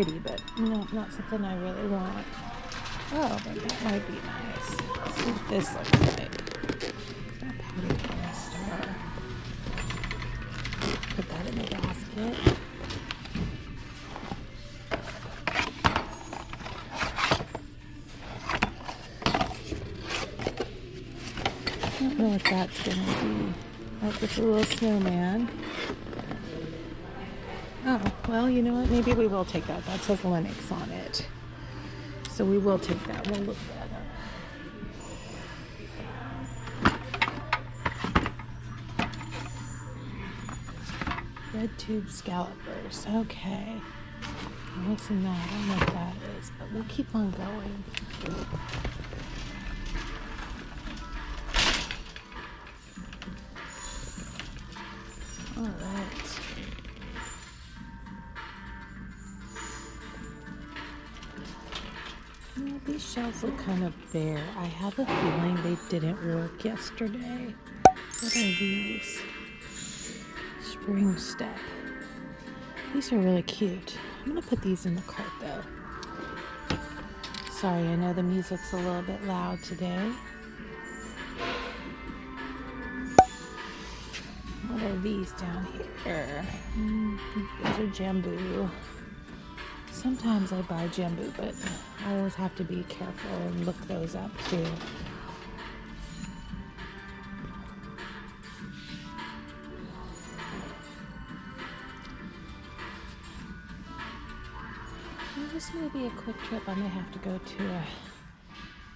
pretty, but no, not something I really want. Oh, but that might be nice. Let's see what this looks like. That powder corn star. Put that in the basket. I don't know what that's going to be. Like it's a little snowman. Oh, well, you know what? Maybe we will take that. That says Linux on it. So we will take that. We'll look that up. Red tube scallopers. Okay. What's in that? I don't know what that is, but we'll keep on going. All right. These shelves look kind of bare. I have a feeling they didn't work yesterday. What are these? Spring step. These are really cute. I'm going to put these in the cart though. Sorry, I know the music's a little bit loud today. What are these down here? Those are Jambu. Sometimes I buy Jambu, but I always have to be careful and look those up too. This may be a quick trip. I may have to go to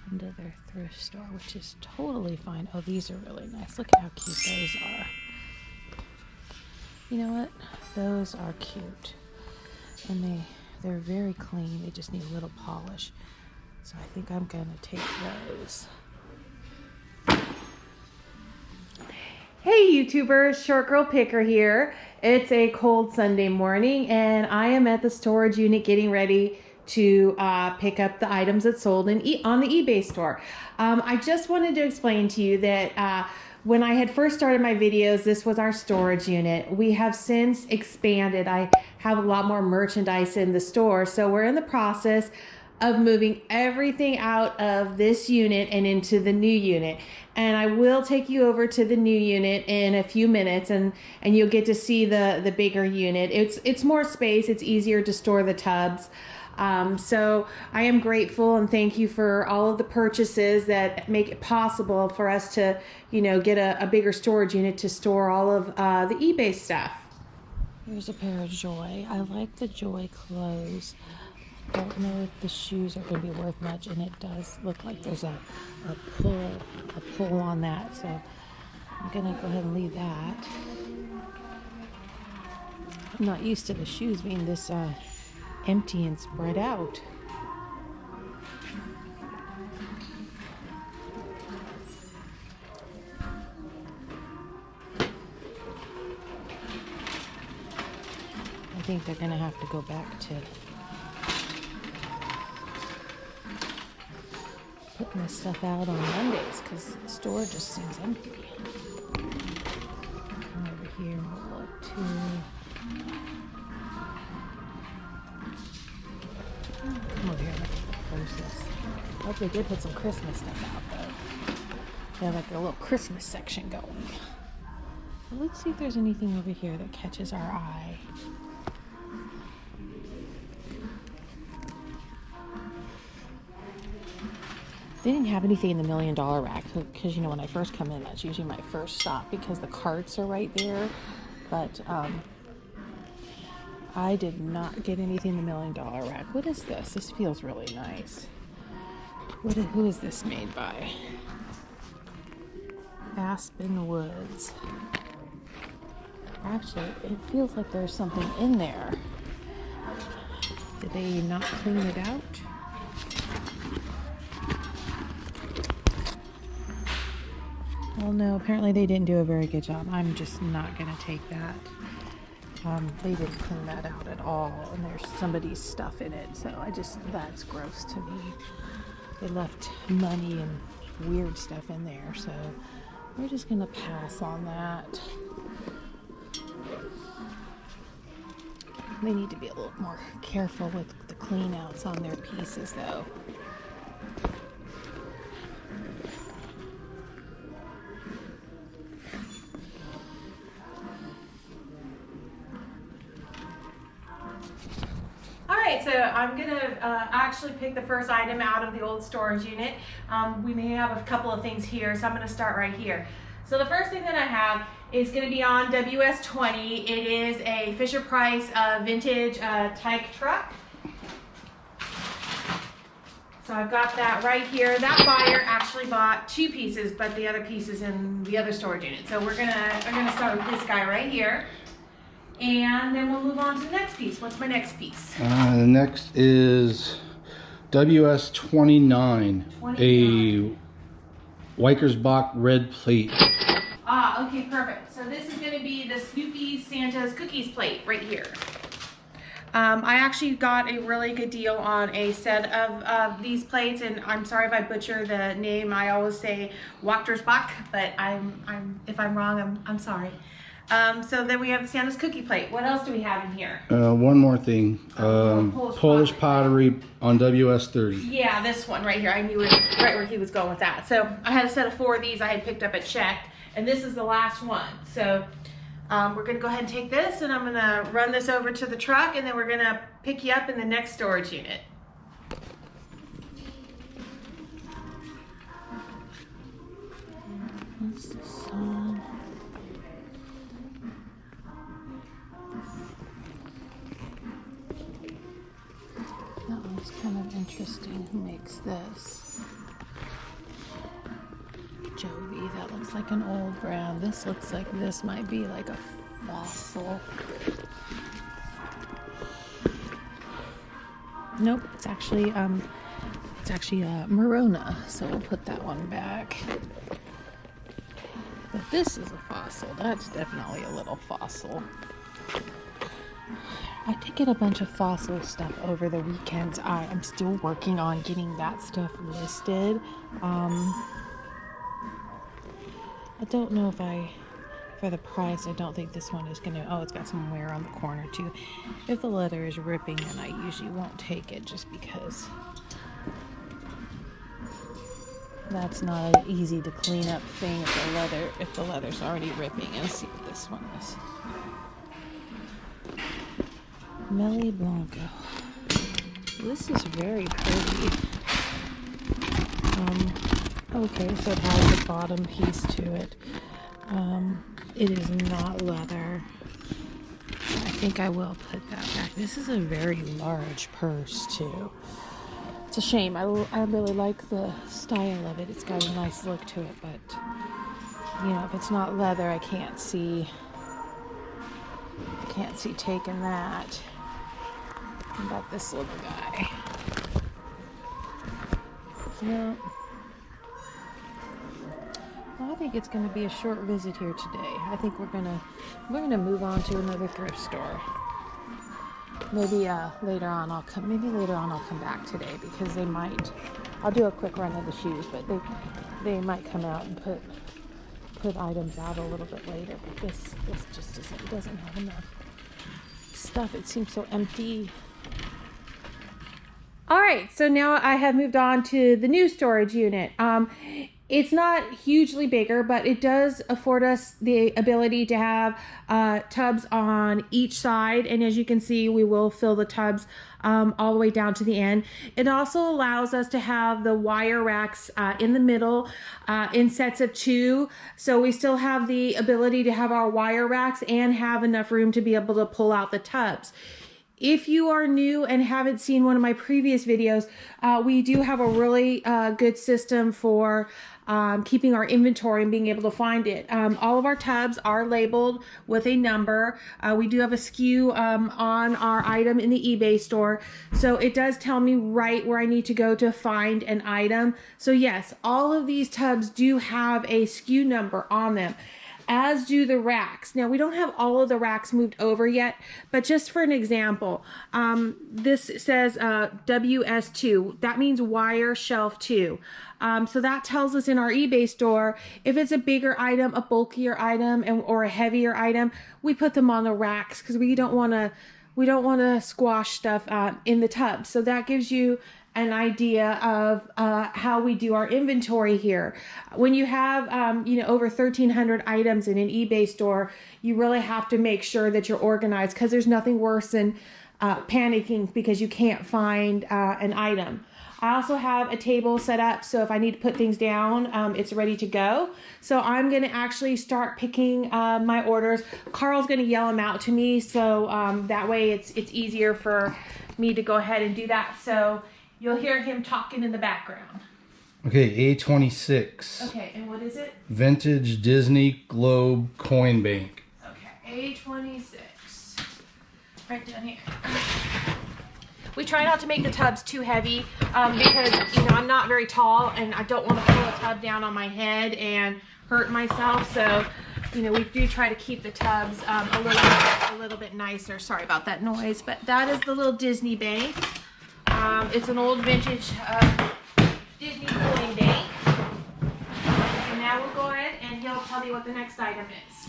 another thrift store, which is totally fine. Oh, these are really nice. Look at how cute those are. You know what? Those are cute. And they're very clean. They just need a little polish. So I think I'm going to take those. Hey YouTubers, Short Girl Picker here. It's a cold Sunday morning and I am at the storage unit getting ready to pick up the items that sold on the eBay store. I just wanted to explain to you that when I had first started my videos, this was our storage unit. We have since expanded. I have a lot more merchandise in the store, so we're in the process of moving everything out of this unit and into the new unit. And I will take you over to the new unit in a few minutes and you'll get to see the bigger unit. It's more space, it's easier to store the tubs. So I am grateful and thank you for all of the purchases that make it possible for us to, get a bigger storage unit to store all of the eBay stuff. Here's a pair of Joy. I like the Joy clothes. I don't know if the shoes are going to be worth much, and it does look like there's a pull on that, so I'm going to go ahead and leave that. I'm not used to the shoes being this empty and spread out. I think they're going to have to go back to putting this stuff out on Mondays because the store just seems empty. Come over here and we'll look too. Come over here and look at the purses. I hope they did put some Christmas stuff out though. They have like a little Christmas section going. Well, let's see if there's anything over here that catches our eye. They didn't have anything in the $1 million rack because, when I first come in, that's usually my first stop because the carts are right there. But I did not get anything in the $1 million rack. What is this? This feels really nice. Who is this made by? Aspen Woods. Actually, it feels like there's something in there. Did they not clean it out? Well, no, apparently they didn't do a very good job. I'm just not going to take that. They didn't clean that out at all, and there's somebody's stuff in it, so that's gross to me. They left money and weird stuff in there, so we're just going to pass on that. They need to be a little more careful with the clean outs on their pieces though. Alright, so I'm going to actually pick the first item out of the old storage unit. We may have a couple of things here, so I'm going to start right here. So the first thing that I have is going to be on WS20. It is a Fisher-Price vintage tyke truck. So I've got that right here. That buyer actually bought 2 pieces, but the other piece is in the other storage unit. So we're gonna start with this guy right here. And then we'll move on to the next piece. What's my next piece? The next is WS29, a Wikersbach red plate. Ah, okay, perfect. So this is going to be the Snoopy Santa's Cookies plate right here. I actually got a really good deal on a set of these plates, and I'm sorry if I butcher the name. I always say Wachtersbach, but if I'm wrong, I'm sorry. So then we have Santa's cookie plate. What else do we have in here? One more thing. Polish pottery on WS30. Yeah, this one right here. I knew it right where he was going with that. So I had a set of 4 of these I had picked up at Checked, and this is the last one. So we're going to go ahead and take this, and I'm going to run this over to the truck, and then we're going to pick you up in the next storage unit. What's this on? That one's kind of interesting. Who makes this? Jovi. That looks like an old brand. This looks like this might be like a fossil. Nope, it's actually Morona. So we'll put that one back. But this is a fossil. That's definitely a little fossil. I did get a bunch of fossil stuff over the weekend. I am still working on getting that stuff listed. I don't know if for the price, I don't think this one is gonna, oh, it's got some wear on the corner too. If the leather is ripping, then I usually won't take it just because that's not an easy to clean up thing if the leather's already ripping. Let's see what this one is. Meli Blanco. This is very pretty. Okay, so it has a bottom piece to it. It is not leather. I think I will put that back. This is a very large purse too. It's a shame. I really like the style of it. It's got a nice look to it, but you know, if it's not leather, I can't see taking that. What about this little guy? No. Well, I think it's going to be a short visit here today. I think we're gonna move on to another thrift store. Maybe later on I'll come back today because I'll do a quick run of the shoes, but they might come out and put items out a little bit later. But this just doesn't have enough stuff. It seems so empty. All right, so now I have moved on to the new storage unit. It's not hugely bigger, but it does afford us the ability to have tubs on each side. And as you can see, we will fill the tubs all the way down to the end. It also allows us to have the wire racks in the middle in sets of 2. So we still have the ability to have our wire racks and have enough room to be able to pull out the tubs. If you are new and haven't seen one of my previous videos, we do have a really good system for keeping our inventory and being able to find it. All of our tubs are labeled with a number. We do have a SKU on our item in the eBay store. So it does tell me right where I need to go to find an item. So yes, all of these tubs do have a SKU number on them, as do the racks. Now, we don't have all of the racks moved over yet, but just for an example, this says WS2. That means wire shelf 2. So that tells us in our eBay store, if it's a bigger item, a bulkier item, or a heavier item, we put them on the racks because we don't want to we don't want to squash stuff in the tub. So that gives you an idea of how we do our inventory here. When you have over 1,300 items in an eBay store, you really have to make sure that you're organized, because there's nothing worse than panicking because you can't find an item. I also have a table set up, so if I need to put things down, it's ready to go. So I'm going to actually start picking my orders. Carl's going to yell them out to me, so that way it's easier for me to go ahead and do that. So you'll hear him talking in the background. Okay, A26. Okay, and what is it? Vintage Disney Globe Coin Bank. Okay, A26. Right down here. We try not to make the tubs too heavy because, I'm not very tall and I don't want to pull a tub down on my head and hurt myself. So, we do try to keep the tubs a little bit nicer. Sorry about that noise, but that is the little Disney bank. It's an old vintage Disney coin bank. And now we'll go ahead and he'll tell you what the next item is.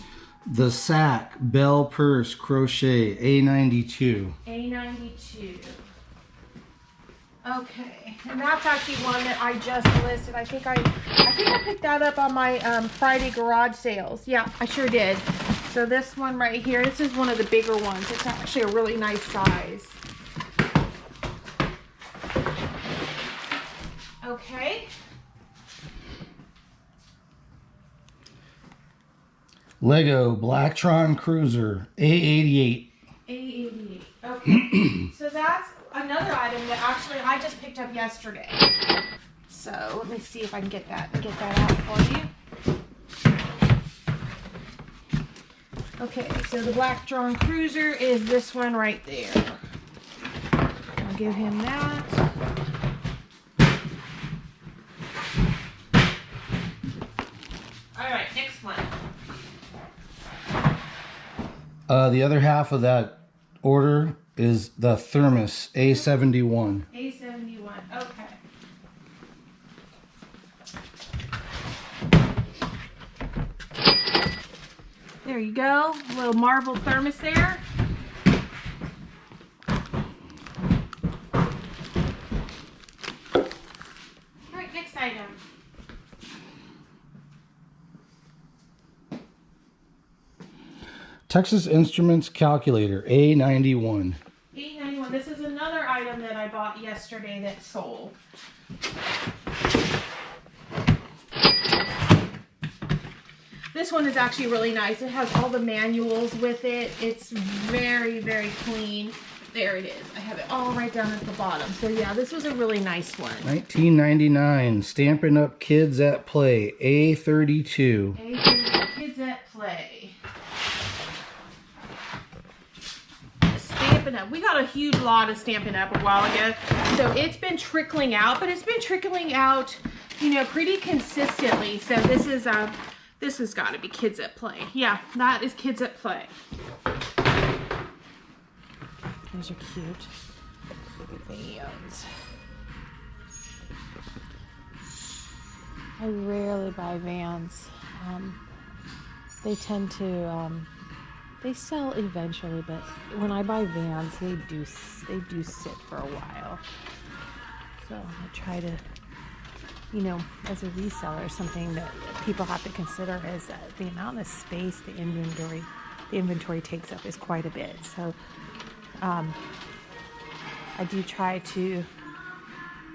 The Sack Bell Purse Crochet A92. A92. Okay, and that's actually one that I just listed. I think I picked that up on my Friday garage sales. Yeah, I sure did. So this one right here, this is one of the bigger ones. It's actually a really nice size. Okay. Lego Blacktron Cruiser A88. A88. Okay. So that's another item that actually I just picked up yesterday. So let me see if I can get that out for you. Okay, so the Blacktron Cruiser is this one right there. I'll give him that. All right, next one. The other half of that order is the Thermos A71. A71, okay. There you go, a little marble thermos there. All right, next item. Texas Instruments Calculator A91. A91, this is another item that I bought yesterday that sold. This one is actually really nice. It has all the manuals with it. It's very, very clean. There it is. I have it all right down at the bottom. So yeah, this was a really nice one. 1999 Stampin' Up! Kids at Play A32. A32 Kids at Play. Stampin' Up! We got a huge lot of Stampin' Up! A while ago. So it's been trickling out, but it's been trickling out, pretty consistently. So this has got to be Kids at Play. Yeah, that is Kids at Play. Those are cute. Vans. I rarely buy Vans. They tend to, they sell eventually, but when I buy Vans, they do sit for a while. So I try to, as a reseller, something that people have to consider is that the amount of space the inventory takes up is quite a bit. So I do try to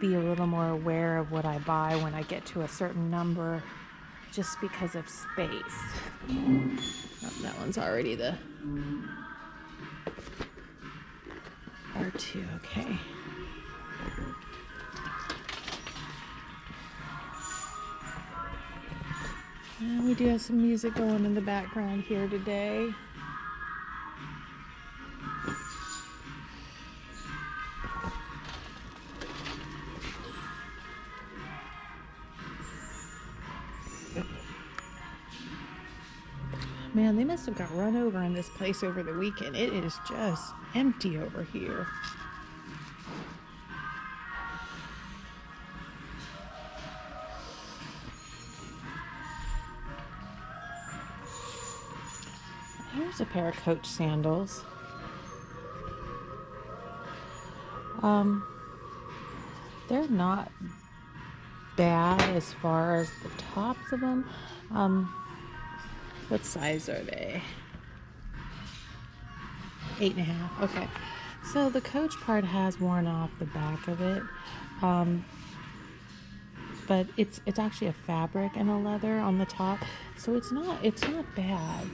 be a little more aware of what I buy when I get to a certain number, just because of space. Oh, that one's already the R2, okay. And we do have some music going in the background here today. Man, they must have got run over in this place over the weekend. It is just empty over here. Here's a pair of Coach sandals. They're not bad as far as the tops of them. What size are they? 8.5. Okay. So the coach part has worn off the back of it. But it's actually a fabric and a leather on the top. So it's not bad.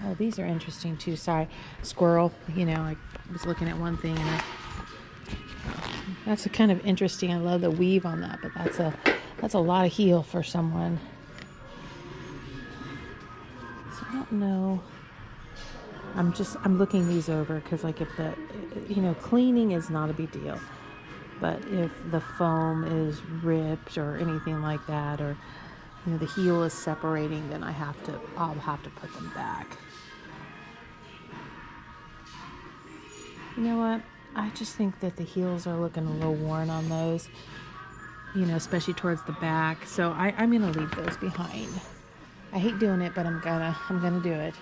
Oh, these are interesting too. Sorry. Squirrel, you know, I was looking at one thing and that's a kind of interesting. I love the weave on that, but that's a lot of heel for someone. So I don't know. I'm looking these over because, like, if the, you know, cleaning is not a big deal, but if the foam is ripped or anything like that, or, you know, the heel is separating, then I'll have to put them back. You know what? I just think that the heels are looking a little worn on those, you know, especially towards the back. So I'm gonna leave those behind. I hate doing it, but I'm gonna do it.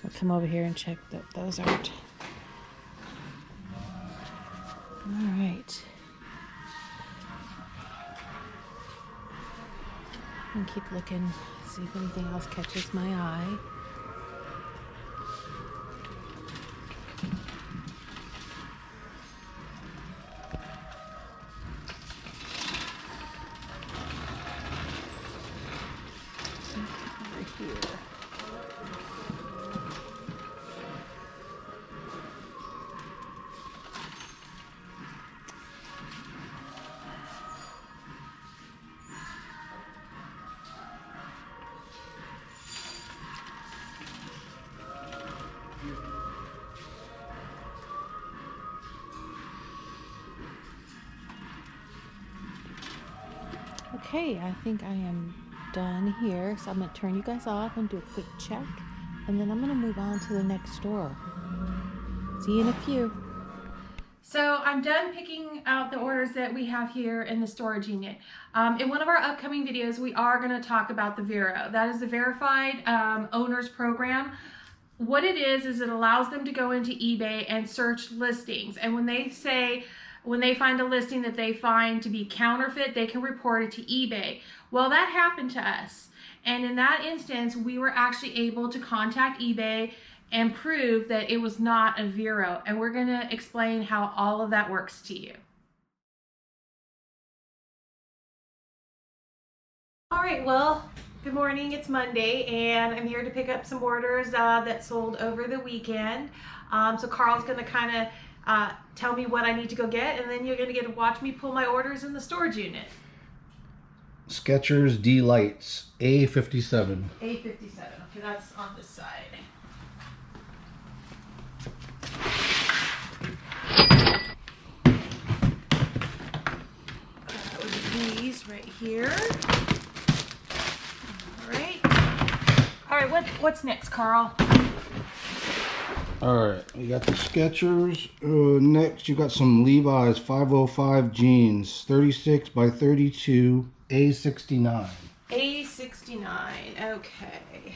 I'll come over here and check that those aren't. All right. And keep looking, see if anything else catches my eye. Over here. Okay, I think I am done here. So I'm going to turn you guys off and do a quick check. And then I'm going to move on to the next store. See you in a few. So I'm done picking out the orders that we have here in the storage unit. In one of our upcoming videos, we are going to talk about the Vero. That is the Verified Owners Program. What it is it allows them to go into eBay and search listings. And when they find a listing that they find to be counterfeit, they can report it to eBay. Well, that happened to us. And in that instance, we were actually able to contact eBay and prove that it was not a Vero. And we're gonna explain how all of that works to you. All right, well, good morning, it's Monday, and I'm here to pick up some orders that sold over the weekend. So Carl's gonna kind of tell me what I need to go get, and then you're gonna get to watch me pull my orders in the storage unit. Skechers D-Lights, A57. A57, okay, that's on this side. These right here. All right, what's next, Carl? All right, you got the Skechers. Next, you got some Levi's 505 jeans, 36 by 32, A69. A69, okay.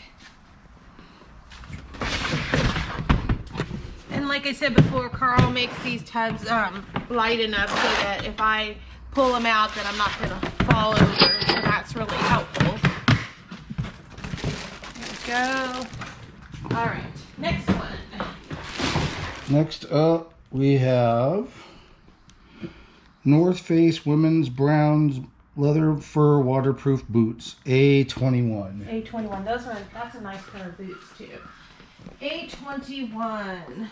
And like I said before, Carl makes these tubs light enough so that if I pull them out, that I'm not gonna fall over. So that's really helpful. There we go. All right, next one. Next up, we have North Face women's browns leather fur waterproof boots, A21. A21, that's a nice pair of boots too. A21.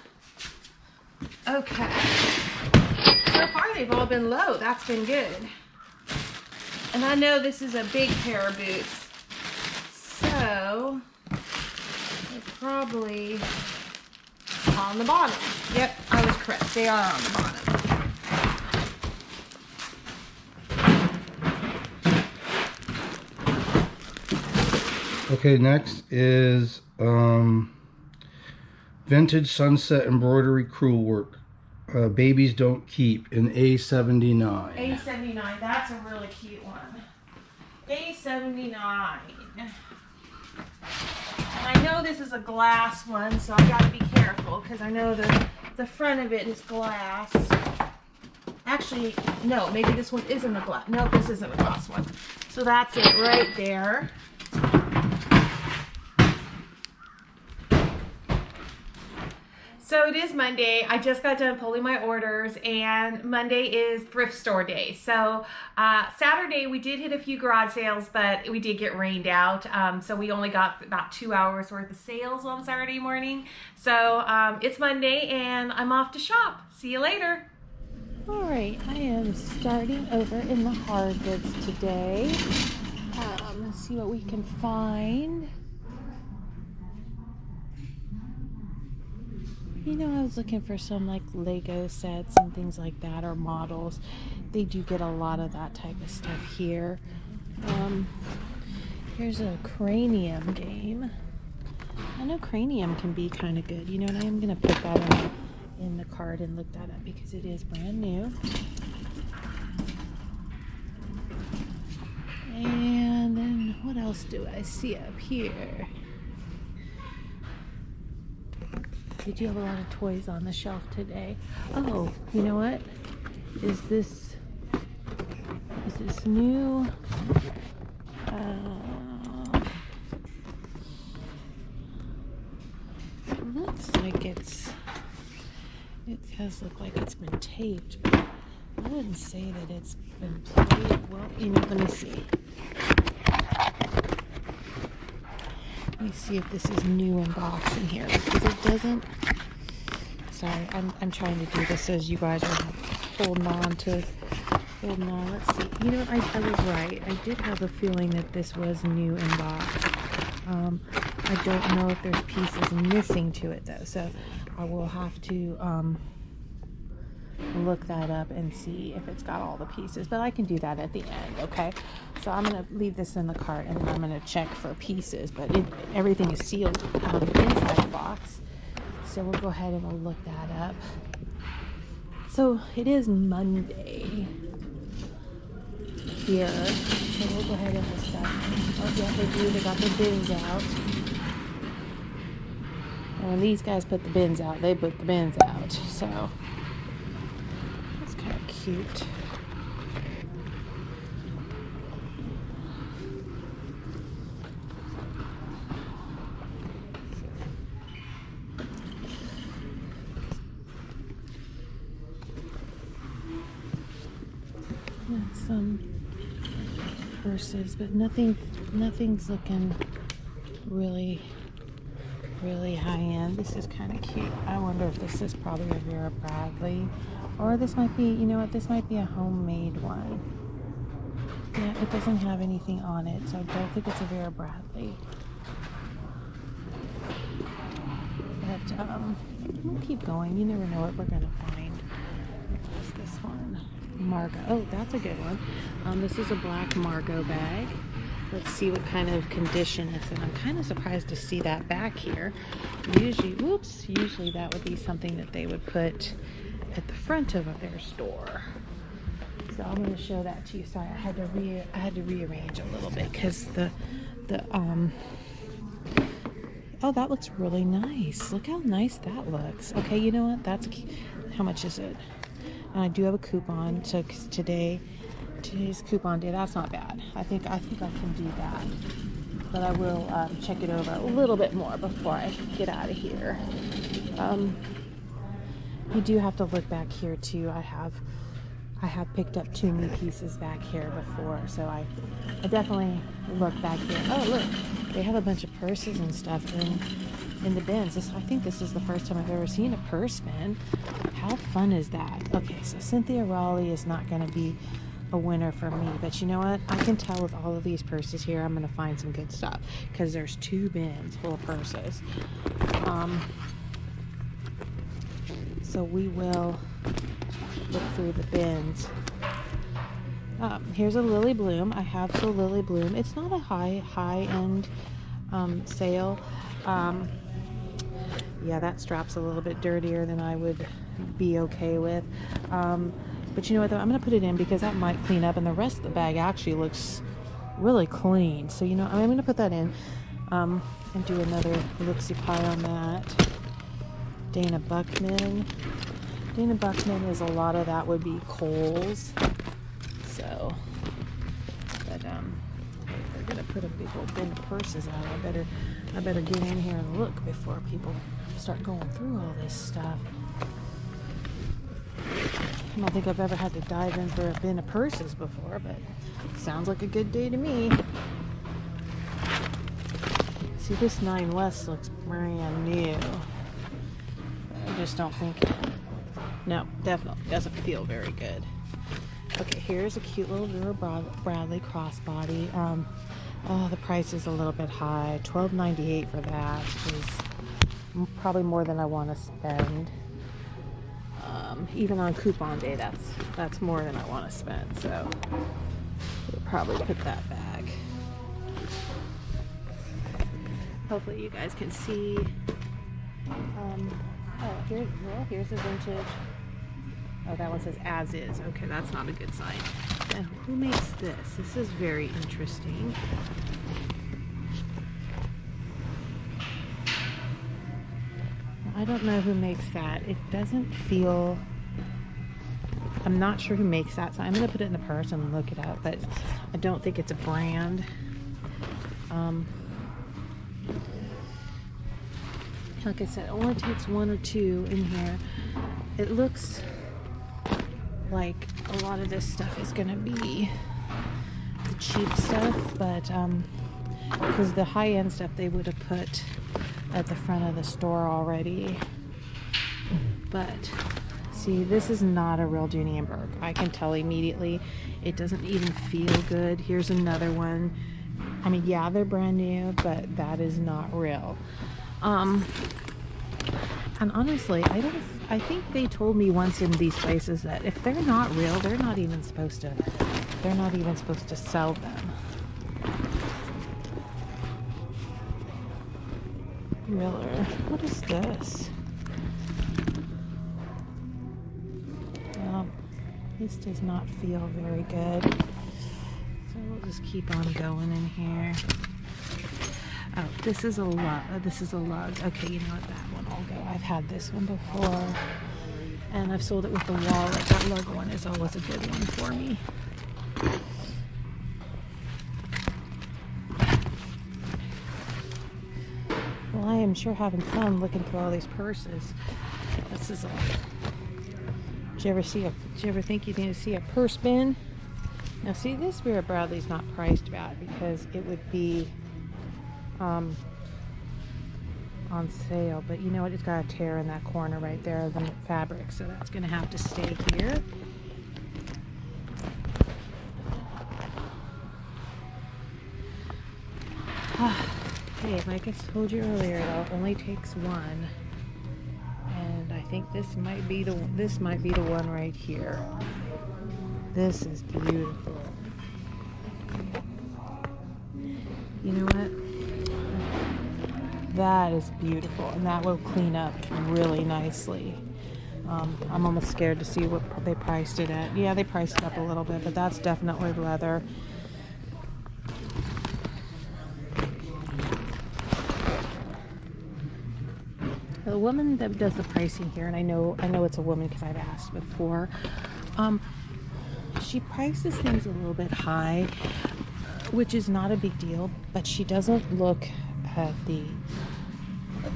Okay. So far they've all been low. That's been good. And I know this is a big pair of boots. So they're probably on the bottom. Yep, I was correct. They are on the bottom. Okay, next is vintage sunset embroidery crewel work. Babies don't keep in A79. A79, that's a really cute one. A79. And I know this is a glass one, so I gotta be careful because I know the front of it is glass. Actually, no, maybe this one isn't a glass. No, this isn't a glass one. So that's it right there. So it is Monday. I just got done pulling my orders, and Monday is thrift store day. So Saturday we did hit a few garage sales, but we did get rained out. So we only got about 2 hours worth of sales on Saturday morning. So it's Monday, and I'm off to shop. See you later. All right, I am starting over in the hard goods today. Let's see what we can find. You know, I was looking for some like Lego sets and things like that, or models. They do get a lot of that type of stuff here. Here's a cranium game. I know cranium can be kind of good. You know, and I am going to put that in the cart and look that up because it is brand new. And then what else do I see up here? They do have a lot of toys on the shelf today. Oh, you know what? Is this new? Looks like it does look like it's been taped, but I wouldn't say that it's been played. Well, you know, let me see. Let me see if this is new in box in here, because it doesn't. Sorry, I'm trying to do this as you guys are holding on. Let's see. You know, I was right. I did have a feeling that this was new in box. I don't know if there's pieces missing to it though, so I will have to look that up and see if it's got all the pieces, but I can do that at the end. Okay, so I'm gonna leave this in the cart and then I'm gonna check for pieces, but everything is sealed inside the box, so we'll go ahead and we'll look that up. So it is Monday here, so we'll go ahead and we'll start. Oh yeah, they got the bins out. And when these guys put the bins out, they put the bins out, so that's kind of cute. Got some purses, but nothing's looking really high end. This is kind of cute. I wonder if this is probably a Vera Bradley, or this might be, you know what, this might be a homemade one. Yeah, it doesn't have anything on it, so I don't think it's a Vera Bradley. But we'll keep going. You never know what we're gonna find. What's this one? Margot. Oh, that's a good one. This is a black Margot bag. Let's see what kind of condition it's in. I'm kind of surprised to see that back here. Usually that would be something that they would put at the front of their store. So I'm going to show that to you. Sorry, I had to rearrange a little bit because oh, that looks really nice. Look how nice that looks. Okay, you know what? How much is it? And I do have a coupon, so today's coupon day. That's not bad. I think I can do that, but I will check it over a little bit more before I get out of here. You do have to look back here too. I have picked up 2 new pieces back here before, so I definitely look back here. Oh look, they have a bunch of purses and stuff in the bins. I think this is the first time I've ever seen a purse bin. How fun is that? Okay, so Cynthia Raleigh is not going to be a winner for me, but you know what? I can tell with all of these purses here, I'm going to find some good stuff because there's 2 bins full of purses. So we will look through the bins. Here's a Lily Bloom. I have the Lily Bloom. It's not a high-end sale. Yeah, that strap's a little bit dirtier than I would be okay with. But you know what, though? I'm going to put it in because that might clean up, and the rest of the bag actually looks really clean. So, you know, I'm going to put that in. and do another look-see pie on that. Dana Buckman. Dana Buckman is a lot of that would be Kohl's. So, but they're gonna put a big old bin of purses out. I better get in here and look before people start going through all this stuff. I don't think I've ever had to dive in for a bin of purses before, but sounds like a good day to me. See, this 9 West looks brand new. I just don't think, no, definitely doesn't feel very good. Okay, here's a cute little Vera Bradley crossbody. Oh, the price is a little bit high. $12.98 for that is probably more than I want to spend. Even on coupon day, that's more than I want to spend. So we'll probably put that back. Hopefully you guys can see. Here's a vintage. Oh, that one says as is. Okay, that's not a good sign. And who makes this? This is very interesting. I don't know who makes that. It doesn't feel... I'm not sure who makes that, so I'm going to put it in the purse and look it up, but I don't think it's a brand. Like I said, it only takes 1 or 2 in here. It looks like a lot of this stuff is going to be the cheap stuff, but because the high-end stuff they would have put at the front of the store already. But see, this is not a real Dooney & Bourke. I can tell immediately. It doesn't even feel good. Here's another one. I mean, yeah, they're brand new, but that is not real. And honestly, I think they told me once in these places that if they're not real, they're not even supposed to sell them. Miller, what is this? Well, this does not feel very good. So we'll just keep on going in here. Oh, this is a lug. Okay, you know what? That one will go. I've had this one before, and I've sold it with the wallet. That lug one is always a good one for me. Well, I am sure having fun looking through all these purses. This is a... Did you ever think you'd need to see a purse bin? Now, see, this Vera Bradley's not priced bad because it would be on sale, but you know what, it's got a tear in that corner right there of the fabric, so that's gonna have to stay here. Hey, like I told you earlier, it only takes 1, and I think this might be the one right here. This is beautiful. You know what? That is beautiful, and that will clean up really nicely. I'm almost scared to see what they priced it at. Yeah, they priced it up a little bit, but that's definitely leather. The woman that does the pricing here, and I know it's a woman because I've asked before, she prices things a little bit high, which is not a big deal, but she doesn't look at the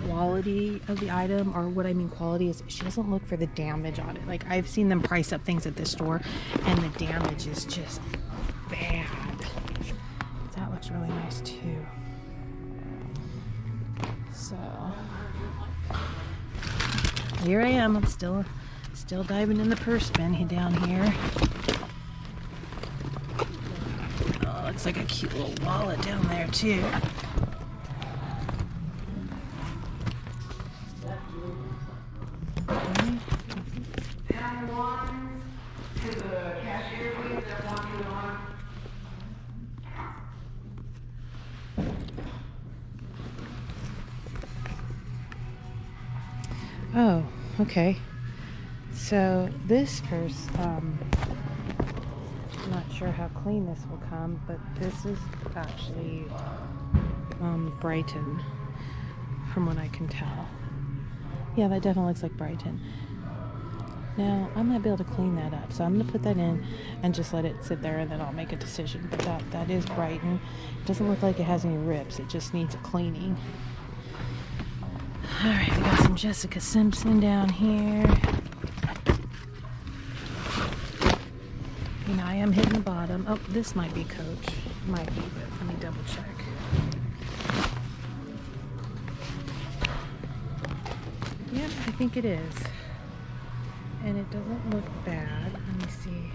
quality of the item, or what I mean quality is she doesn't look for the damage on it. Like, I've seen them price up things at this store and the damage is just bad. That looks really nice too. So here I am. I'm still diving in the purse bin down here. Oh, looks like a cute little wallet down there too. Oh, okay. So this purse, I'm not sure how clean this will come, but this is actually Brighton, from what I can tell. Yeah, that definitely looks like Brighton. Now, I might be able to clean that up, so I'm going to put that in and just let it sit there, and then I'll make a decision. But that is Brighton. It doesn't look like it has any rips. It just needs a cleaning. All right, we got some Jessica Simpson down here. And I am hitting the bottom. Oh, this might be Coach. Might be, but let me double check. Yeah, I think it is. And it doesn't look bad. Let me see.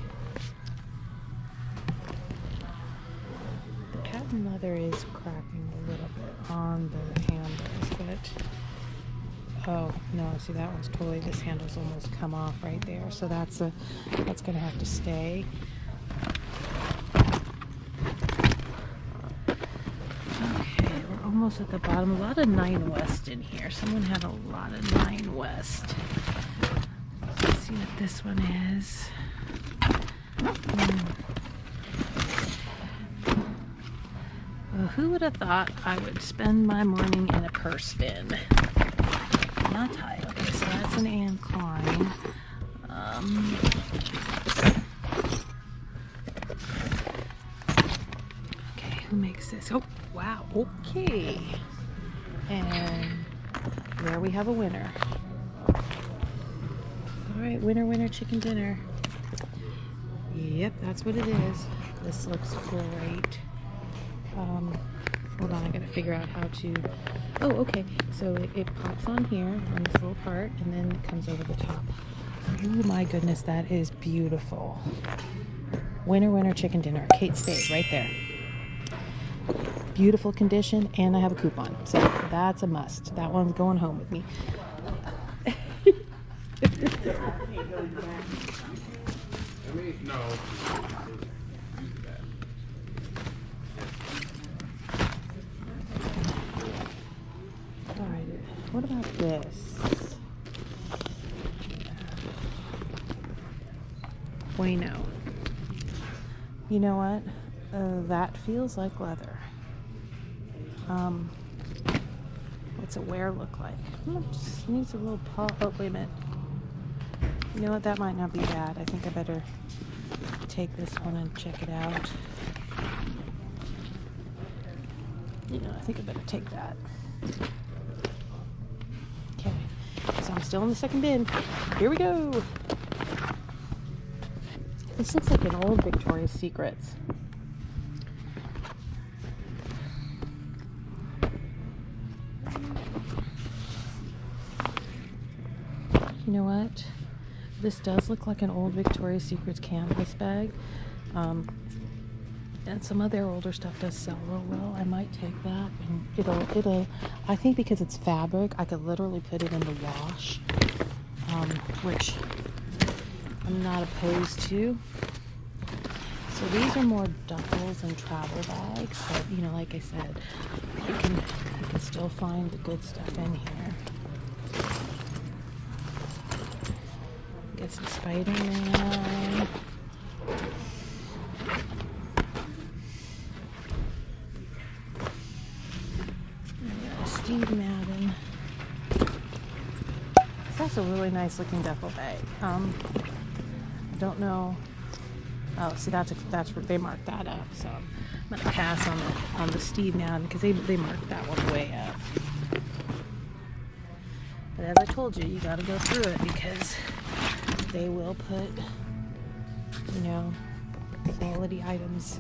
The patent leather is cracking a little bit on the handles, but oh no, see that one's totally, this handle's almost come off right there. So that's gonna have to stay. Okay, we're almost at the bottom. A lot of 9 West in here. Someone had a lot of 9 West. Let's see what this one is. Well, who would have thought I would spend my morning in a purse bin? Not tie. Okay, so that's an Anne Klein. Okay, who makes this? Oh, wow. Okay. And there we have a winner. All right, winner, winner, chicken dinner. Yep, that's what it is. This looks great. Hold on, I gotta figure out how to. Oh, okay. So it pops on here on this little part, and then it comes over the top. Oh my goodness, that is beautiful. Winner, winner, chicken dinner. Kate Spade, right there. Beautiful condition, and I have a coupon, so that's a must. That one's going home with me. No. All right. What about this? Bueno. You know what? That feels like leather. What's a wear look like? Just needs a little paw. Oh, wait a minute. You know what? That might not be bad. I think I better take this one and check it out. You know, I think I better take that. Okay. So I'm still in the second bin. Here we go. This looks like an old Victoria's Secrets. You know what? This does look like an old Victoria's Secrets canvas bag. And some of their older stuff does sell real well. I might take that, and it'll, I think because it's fabric, I could literally put it in the wash, which I'm not opposed to. So these are more duffels and travel bags, but you know, like I said, you can still find the good stuff in here. Get some Spider-Man. Steve Madden. That's a really nice looking duffel bag. I don't know. Oh, see, that's they marked that up. So I'm gonna pass on the Steve Madden because they marked that one way up. But as I told you, you got to go through it because they will put, you know, quality items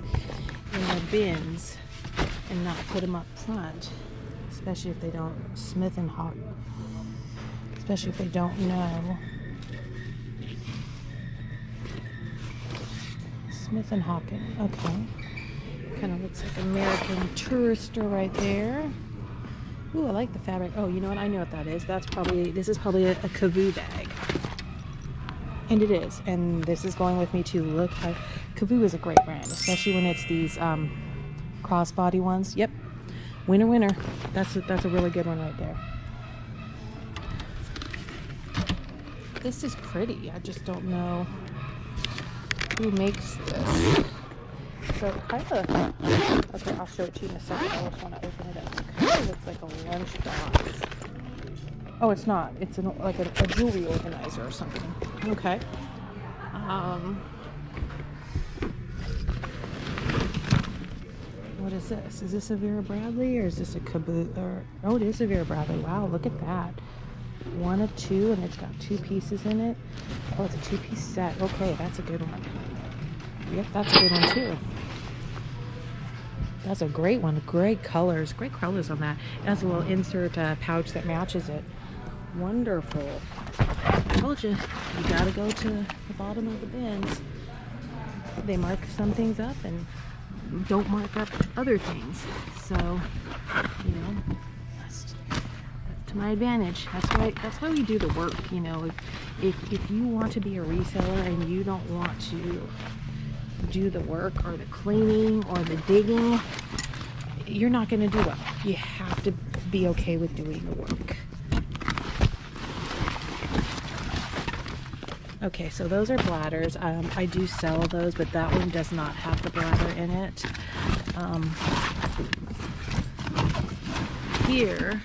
in their bins and not put them up front. Especially if they don't Smith and Hawk. Especially if they don't know. Smith and Hawken. Okay. Kind of looks like American Tourister right there. Ooh, I like the fabric. Oh, you know what? I know what that is. This is probably a Kavoo bag. And it is. And this is going with me too. Look, Kavoo is a great brand, especially when it's these crossbody ones. Yep. Winner, winner. That's a really good one right there. This is pretty. I just don't know who makes this. So kind of, okay, I'll show it to you in a second. I just want to open it up. It kind of looks like a lunch box. Oh, it's not. It's like a jewelry organizer or something. Okay. What is this? Is this a Vera Bradley or is this a caboose? Oh, it is a Vera Bradley. Wow, look at that. One of two, and it's got 2 pieces in it. Oh, it's a 2-piece set. Okay, that's a good one. Yep, that's a good one too. That's a great one. Great colors on that. It has a little insert pouch that matches it. Wonderful. I told you, you gotta go to the bottom of the bins. They mark some things up and don't mark up other things. So, you know, that's to my advantage. That's why we do the work. You know, if you want to be a reseller and you don't want to do the work or the cleaning or the digging, you're not going to do well. You have to be okay with doing the work. Okay, so those are bladders. I do sell those, but that one does not have the bladder in it. Here,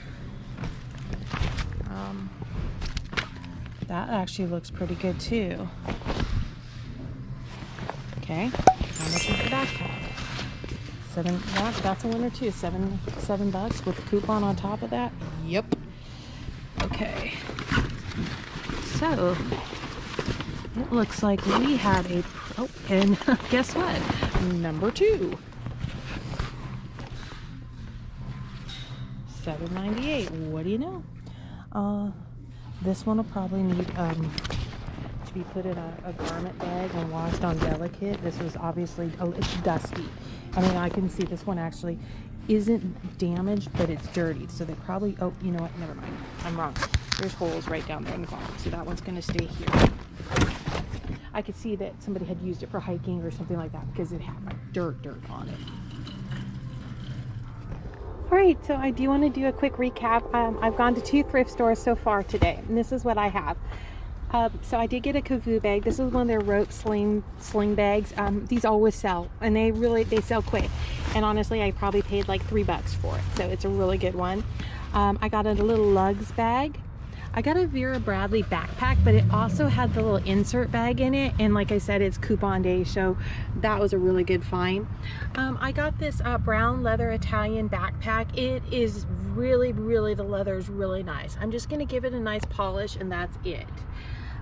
that actually looks pretty good too. Okay, how much is the backpack? That's a winner too. $7 with a coupon on top of that. Yep. Okay. So it looks like we had a and guess what? Number 2. $7.98. What do you know? This one will probably need to be put in a garment bag and washed on delicate. This was obviously, it's dusty. I mean, I can see this one actually isn't damaged, but it's dirty. So they probably, oh, you know what? Never mind. I'm wrong. There's holes right down there in the bottom. So that one's going to stay here. I could see that somebody had used it for hiking or something like that because it had like dirt on it. All right, so I do want to do a quick recap. I've gone to 2 thrift stores so far today, and this is what I have. So I did get a kavoo bag. This is one of their rope sling bags. These always sell, and they sell quick. And honestly, I probably paid like $3 for it, so it's a really good one. I got a little lugs bag. I got a Vera Bradley backpack, but it also had the little insert bag in it, and like I said, it's coupon day, so that was a really good find. I got this brown leather Italian backpack. It is really, the leather is really nice. I'm just gonna give it a nice polish, and that's it.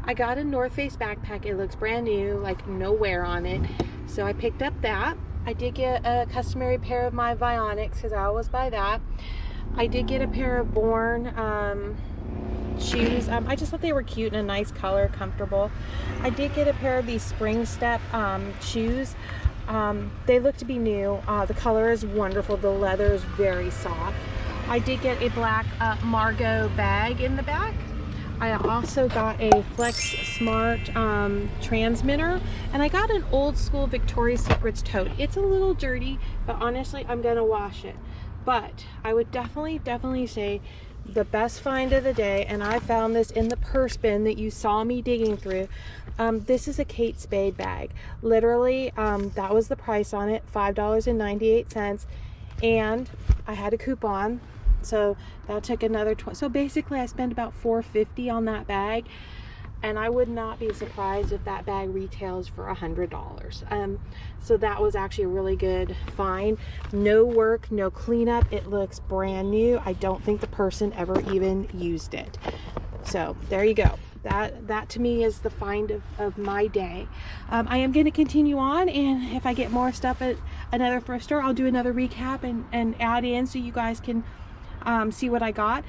I got a North Face backpack. It looks brand new, like no wear on it, so I picked up that. I did get a customary pair of my Vionics because I always buy that. I did get a pair of Born shoes. I just thought they were cute and a nice color, comfortable. I did get a pair of these Spring Step shoes. They look to be new. The color is wonderful. The leather is very soft. I did get a black Margot bag in the back. I also got a Flex Smart transmitter, and I got an old school Victoria's Secrets tote. It's a little dirty, but honestly, I'm gonna wash it. But I would definitely say the best find of the day, and I found this in the purse bin that you saw me digging through. This is a Kate Spade bag. Literally, that was the price on it, $5.98, and I had a coupon, so that took another so basically I spent about $4.50 on that bag, and I would not be surprised if that bag retails for $100. So that was actually a really good find. No work, no cleanup. It looks brand new. I don't think the person ever even used it. So there you go. That to me is the find of my day. I am going to continue on, and if I get more stuff at another thrift store, I'll do another recap and add in so you guys can see what I got.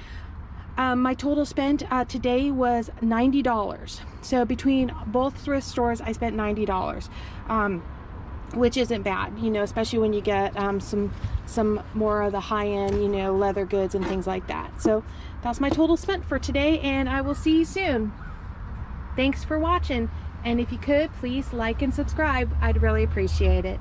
My total spent today was $90. So between both thrift stores, I spent $90, which isn't bad, you know, especially when you get some more of the high-end, you know, leather goods and things like that. So that's my total spent for today, and I will see you soon. Thanks for watching, and if you could, please like and subscribe. I'd really appreciate it.